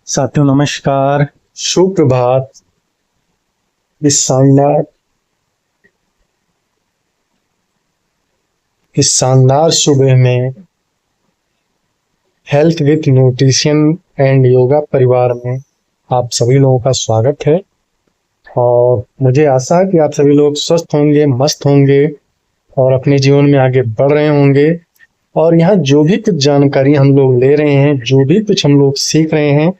साथियों नमस्कार, सुप्रभात। इस शानदार सुबह में health with nutrition and yoga परिवार में आप सभी लोगों का स्वागत है। और मुझे आशा है कि आप सभी लोग स्वस्थ होंगे, मस्त होंगे और अपने जीवन में आगे बढ़ रहे होंगे। और यहाँ जो भी कुछ जानकारी हम लोग ले रहे हैं, जो भी कुछ हम लोग सीख रहे हैं,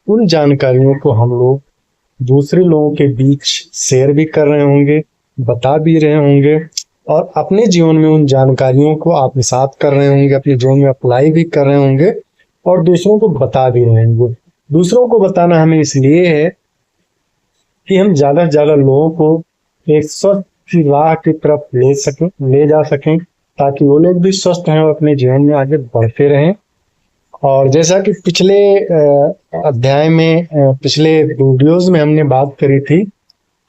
उन जानकारियों को हम लोग दूसरे लोगों के बीच शेयर भी कर रहे होंगे, बता भी रहे होंगे और अपने जीवन में उन जानकारियों को आत्मसात कर रहे होंगे, अपने जीवन में अप्लाई भी कर रहे होंगे और दूसरों को बता भी रहे होंगे। दूसरों को बताना हमें इसलिए है कि हम ज़्यादा से ज़्यादा लोगों को एक स्वस्थ की राह की तरफ ले जा सकें, ताकि वो लोग भी स्वस्थ हैं और अपने जीवन में आगे बढ़ते रहें। और जैसा कि पिछले अध्याय में, पिछले वीडियोस में हमने बात करी थी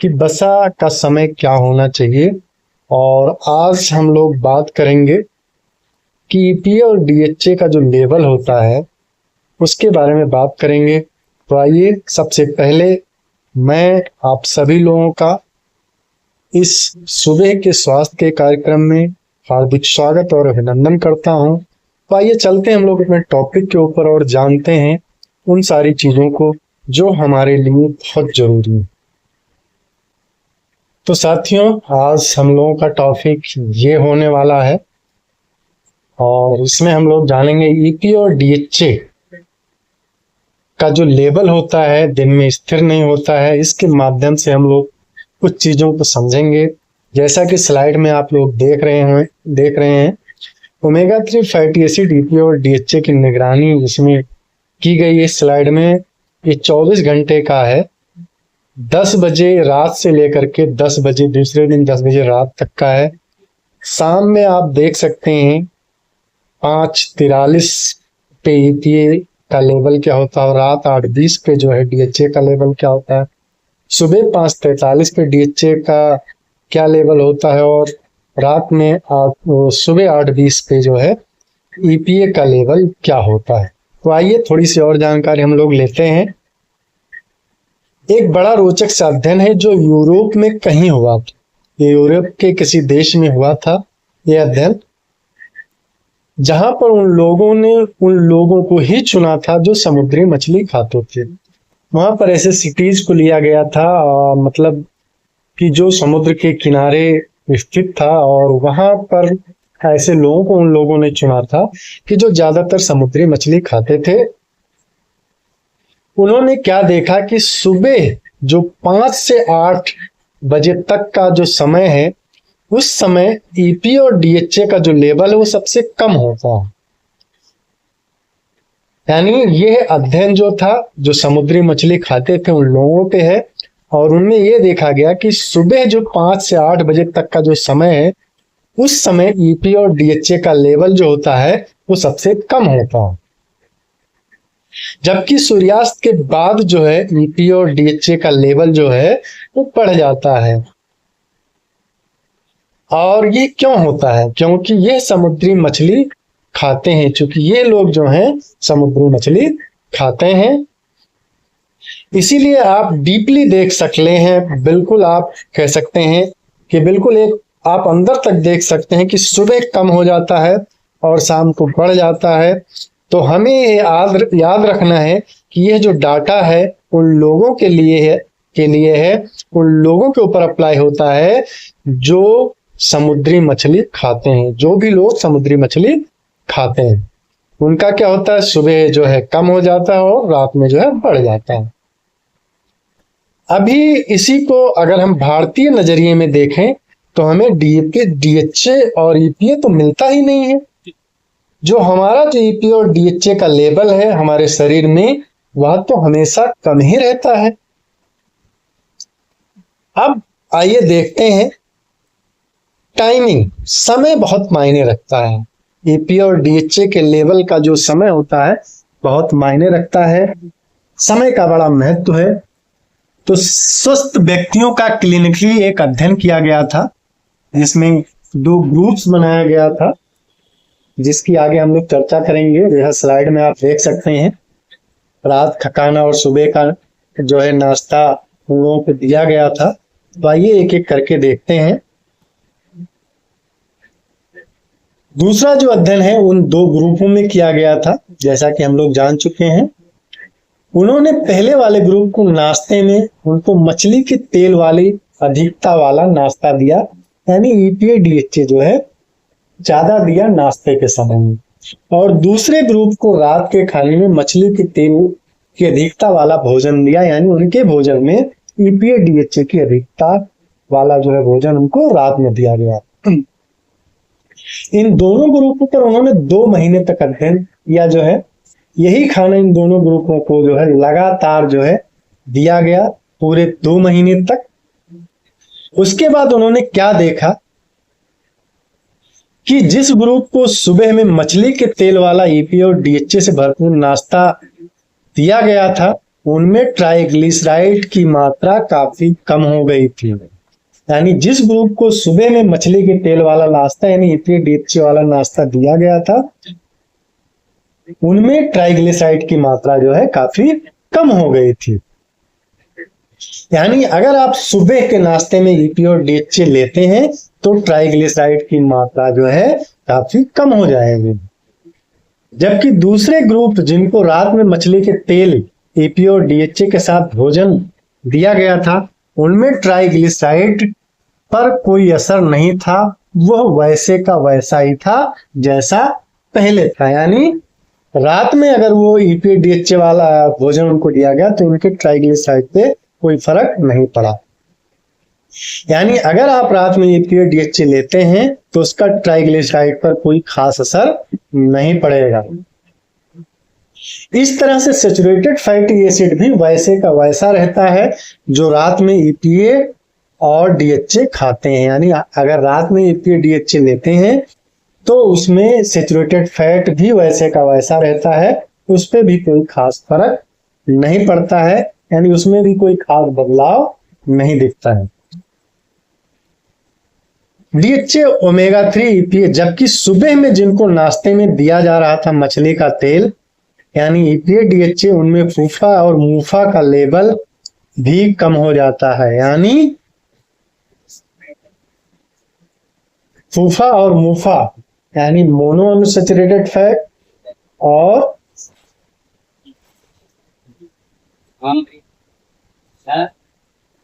कि वसा का समय क्या होना चाहिए, और आज हम लोग बात करेंगे कि ईपीए और डीएचए का जो लेवल होता है उसके बारे में बात करेंगे। तो आइए, सबसे पहले मैं आप सभी लोगों का इस सुबह के स्वास्थ्य के कार्यक्रम में हार्दिक स्वागत और अभिनंदन करता हूं। तो आइए चलते हैं हम लोग अपने टॉपिक के ऊपर और जानते हैं उन सारी चीजों को जो हमारे लिए बहुत जरूरी है। तो साथियों, आज हम लोगों का टॉपिक ये होने वाला है और इसमें हम लोग जानेंगे ईपी और डीएचए का जो लेवल होता है दिन में स्थिर नहीं होता है। इसके माध्यम से हम लोग कुछ चीजों को समझेंगे। जैसा कि स्लाइड में आप लोग देख रहे हैं ओमेगा 3 फैटी एसिड ईपी और डीएचए की निगरानी इसमें की गई है। स्लाइड में ये 24 घंटे का है, 10 बजे रात से लेकर के 10 बजे दूसरे दिन 10 बजे रात तक का है। शाम में आप देख सकते हैं 5:43 पे ईपीए का लेवल क्या होता है और रात 8:20 पे जो है डीएचए का लेवल क्या होता है। सुबह 5:43 पे डीएचए का क्या लेवल होता है और रात में सुबह 8:20 पे जो है ईपीए का लेवल क्या होता है। तो आइए थोड़ी सी और जानकारी हम लोग लेते हैं। एक बड़ा रोचक सा अध्ययन है जो यूरोप में कहीं हुआ था। ये यूरोप के किसी देश में हुआ था ये अध्ययन, जहां पर उन लोगों को ही चुना था जो समुद्री मछली खाते थे। वहां पर ऐसे सिटीज को लिया गया था, मतलब कि जो समुद्र के किनारे स्थित था, और वहां पर ऐसे लोगों को उन लोगों ने चुना था कि जो ज्यादातर समुद्री मछली खाते थे। उन्होंने क्या देखा कि सुबह जो 5 से 8 बजे तक का जो समय है, उस समय ईपी और डीएचए का जो लेवल है वो सबसे कम होता है। यानी यह अध्ययन जो था, जो समुद्री मछली खाते थे उन लोगों पे है, और उनमें यह देखा गया कि सुबह जो 5 से 8 बजे तक का जो समय है, उस समय ईपी और डीएचए का लेवल जो होता है वो सबसे कम होता है। जबकि सूर्यास्त के बाद जो है ईपी और डीएचए का लेवल जो है वो बढ़ जाता है। और ये क्यों होता है? क्योंकि ये समुद्री मछली खाते हैं। चूंकि ये लोग जो हैं समुद्री मछली खाते हैं, इसीलिए आप डीपली देख सकते हैं। बिल्कुल आप कह सकते हैं कि बिल्कुल एक आप अंदर तक देख सकते हैं कि सुबह कम हो जाता है और शाम को बढ़ जाता है। तो हमें याद रखना है कि यह जो डाटा है उन लोगों के लिए है, उन लोगों के ऊपर अप्लाई होता है जो समुद्री मछली खाते हैं। जो भी लोग समुद्री मछली खाते हैं उनका क्या होता है, सुबह जो है कम हो जाता है और रात में जो है बढ़ जाता है। अभी इसी को अगर हम भारतीय नजरिए में देखें तो हमें डीएचए और ईपीए तो मिलता ही नहीं है। जो हमारा जो ईपीए और डीएचए का लेवल है हमारे शरीर में, वह तो हमेशा कम ही रहता है। अब आइए देखते हैं टाइमिंग। समय बहुत मायने रखता है। ईपीए और डीएचए के लेवल का जो समय होता है बहुत मायने रखता है। समय का बड़ा महत्व है। तो स्वस्थ व्यक्तियों का क्लिनिकली एक अध्ययन किया गया था, जिसमें 2 ग्रुप्स बनाया गया था, जिसकी आगे हम लोग चर्चा करेंगे। यह स्लाइड में आप देख सकते हैं। रात का खाना और सुबह का जो है नाश्ता उन लोगों को दिया गया था। तो आइए एक एक करके देखते हैं। दूसरा जो अध्ययन है उन दो ग्रुपों में किया गया था, जैसा कि हम लोग जान चुके हैं। उन्होंने पहले वाले ग्रुप को नाश्ते में उनको मछली के तेल वाली अधिकता वाला नाश्ता दिया, यानी ईपीए डीएचए जो है ज्यादा दिया नाश्ते के समय में, और दूसरे ग्रुप को रात के खाने में मछली के तेल की अधिकता वाला भोजन दिया, यानी उनके भोजन में ईपीए डीएचए की अधिकता वाला जो है भोजन उनको रात में दिया गया। इन दोनों ग्रुपों पर उन्होंने 2 महीने तक अध्ययन किया जो है। यही खाना इन दोनों ग्रुपों को जो है लगातार जो है दिया गया पूरे 2 महीने तक। उसके बाद उन्होंने क्या देखा कि जिस ग्रुप को सुबह में मछली के तेल वाला ईपीए और डीएचए से भरपूर नाश्ता दिया गया था, उनमें ट्राइग्लिसराइड की मात्रा काफी कम हो गई थी। यानी जिस ग्रुप को सुबह में मछली के तेल वाला नाश्ता यानी ईपीए डीएचए वाला नाश्ता दिया गया था, उनमें ट्राइग्लिसराइड की मात्रा जो है काफी कम हो गई थी। यानी अगर आप सुबह के नाश्ते में ईपीए और डीएचए लेते हैं तो ट्राइग्लिसराइड की मात्रा जो है काफी कम हो जाएगी। जबकि दूसरे ग्रुप जिनको रात में मछली के तेल ईपीए और डीएचए के साथ भोजन दिया गया था, उनमें ट्राइग्लिसराइड पर कोई असर नहीं था, वह वैसे का वैसा ही था जैसा पहले था। यानी रात में अगर वो ईपीए डीएचए वाला भोजन उनको दिया गया तो उनके ट्राइग्लिसराइड पे कोई फर्क नहीं पड़ा। यानी अगर आप रात में ईपीए डीएचए लेते हैं तो उसका ट्राइग्लिसराइड पर कोई खास असर नहीं पड़ेगा। इस तरह से सैचुरेटेड फैटी एसिड भी वैसे का वैसा रहता है जो रात में ईपीए और डीएचए खाते हैं। यानी अगर रात में ईपीए डीएचए लेते हैं तो उसमें सैचुरेटेड फैट भी वैसे का वैसा रहता है, उस पर भी कोई खास फर्क नहीं पड़ता है, यानी उसमें भी कोई खास बदलाव नहीं दिखता है। डीएचए ओमेगा 3 ईपीए, जबकि सुबह में जिनको नाश्ते में दिया जा रहा था मछली का तेल यानी ईपीए डीएचए, उनमें फूफा और मूफा का लेवल भी कम हो जाता है। यानी फूफा और मूफा यानी मोनो अनसैचुरेटेड फैट और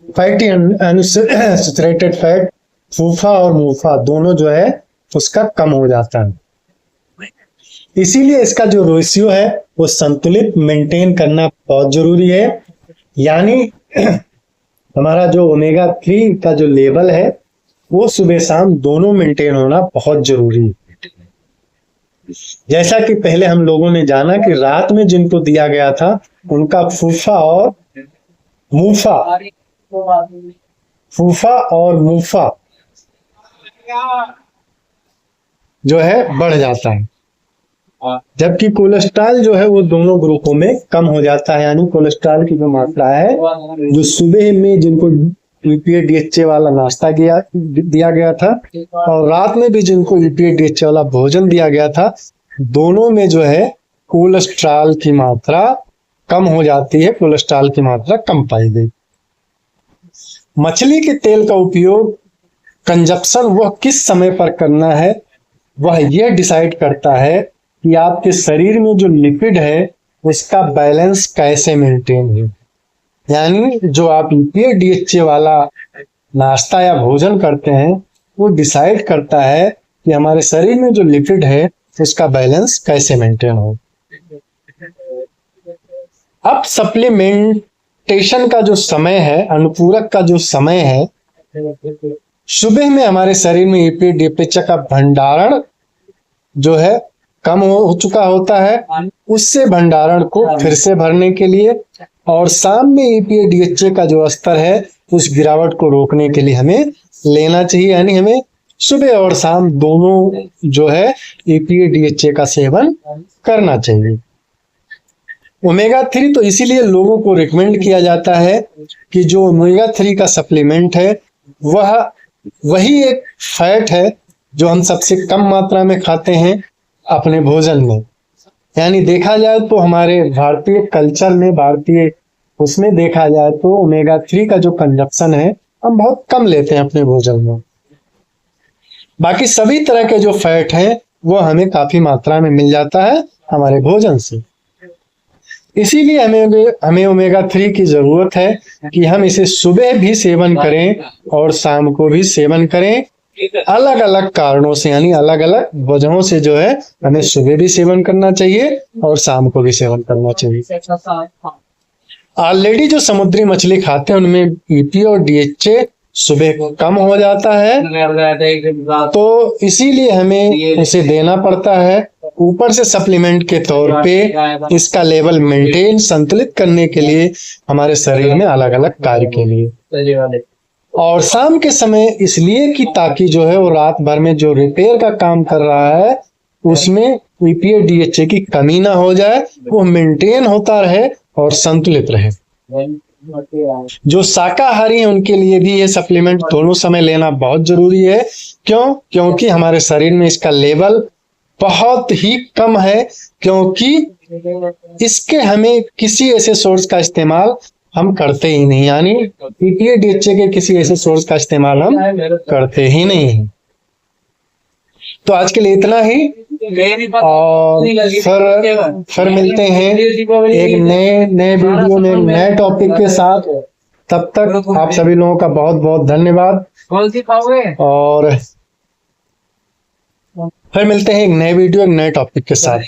फैटी अनसैचुरेटेड फैट, फूफा और मूफा दोनों जो है उसका कम हो जाता है। इसीलिए इसका जो रेशियो है वो संतुलित मेंटेन करना बहुत जरूरी है। यानी हमारा जो ओमेगा 3 का जो लेवल है वो सुबह शाम दोनों मेंटेन होना बहुत जरूरी है। जैसा कि पहले हम लोगों ने जाना कि रात में जिनको दिया गया था उनका फूफा और मूफा जो है बढ़ जाता है, जबकि कोलेस्ट्रॉल जो है वो दोनों ग्रुपों में कम हो जाता है। यानी कोलेस्ट्रॉल की जो मात्रा है जो सुबह में जिनको ईपीए डीएचए वाला नाश्ता दिया गया था और रात में भी जिनको ईपीए डीएचए वाला भोजन दिया गया था, दोनों में जो है कोलेस्ट्रॉल की मात्रा कम हो जाती है, कोलेस्ट्रॉल की मात्रा कम पाई गई। मछली के तेल का उपयोग कंजप्शन वह किस समय पर करना है, वह यह डिसाइड करता है कि आपके शरीर में जो लिपिड है उसका बैलेंस कैसे मेंटेन है। यानी जो आप ईपीए डीएचए वाला नाश्ता या भोजन करते हैं वो डिसाइड करता है कि हमारे शरीर में जो लिपिड है उसका बैलेंस कैसे मेंटेन हो। अब सप्लीमेंटेशन का जो समय है, अनुपूरक का जो समय है, सुबह में हमारे शरीर में ईपीए डीएचए का भंडारण जो है कम हो चुका होता है, उससे भंडारण को फिर से भरने के लिए और शाम में ईपीए डीएचए का जो स्तर है उस गिरावट को रोकने के लिए हमें लेना चाहिए। यानी हमें सुबह और शाम दोनों जो है ईपीए डीएचए का सेवन करना चाहिए। ओमेगा 3 तो इसीलिए लोगों को रिकमेंड किया जाता है कि जो ओमेगा 3 का सप्लीमेंट है वह वही एक फैट है जो हम सबसे कम मात्रा में खाते हैं अपने भोजन में। यानी देखा जाए तो हमारे भारतीय कल्चर में, भारतीय उसमें देखा जाए तो ओमेगा 3 का जो कंजप्शन है हम बहुत कम लेते हैं अपने भोजन में। बाकी सभी तरह के जो फैट हैं वो हमें काफी मात्रा में मिल जाता है हमारे भोजन से। इसीलिए हमें ओमेगा 3 की जरूरत है कि हम इसे सुबह भी सेवन करें और शाम को भी सेवन करें। अलग अलग कारणों से, यानी अलग अलग वजहों से जो है हमें सुबह भी सेवन करना चाहिए और शाम को भी सेवन करना चाहिए। ऑलरेडी जो समुद्री मछली खाते हैं उनमें EPA और DHA सुबह कम हो जाता है, तो इसीलिए हमें उसे देना पड़ता है। ऊपर से सप्लीमेंट के तौर पे इसका लेवल मेंटेन, संतुलित करने के लिए हमारे शरीर में अलग अलग कार्य के लिए। और शाम के समय इसलिए कि ताकि जो है वो रात भर में जो रिपेयर का काम कर रहा है उसमें EPA DHA की कमी ना हो जाए, वो मेंटेन होता रहे और संतुलित रहे। जो शाकाहारी हैं उनके लिए भी ये सप्लीमेंट दोनों समय लेना बहुत जरूरी है। क्यों? क्योंकि हमारे शरीर में इसका लेवल बहुत ही कम है, क्योंकि इसके हमें किसी ऐसे सोर्स का इस्तेमाल हम करते ही नहीं, यानी EPA DHA के किसी ऐसे सोर्स का इस्तेमाल हम करते ही नहीं हैं। तो आज के लिए इतना ही, और फिर मिलते हैं एक नए वीडियो में, नए टॉपिक के साथ। तब तक आप सभी लोगों का बहुत बहुत धन्यवाद, और फिर मिलते हैं एक नए वीडियो, एक नए टॉपिक के साथ।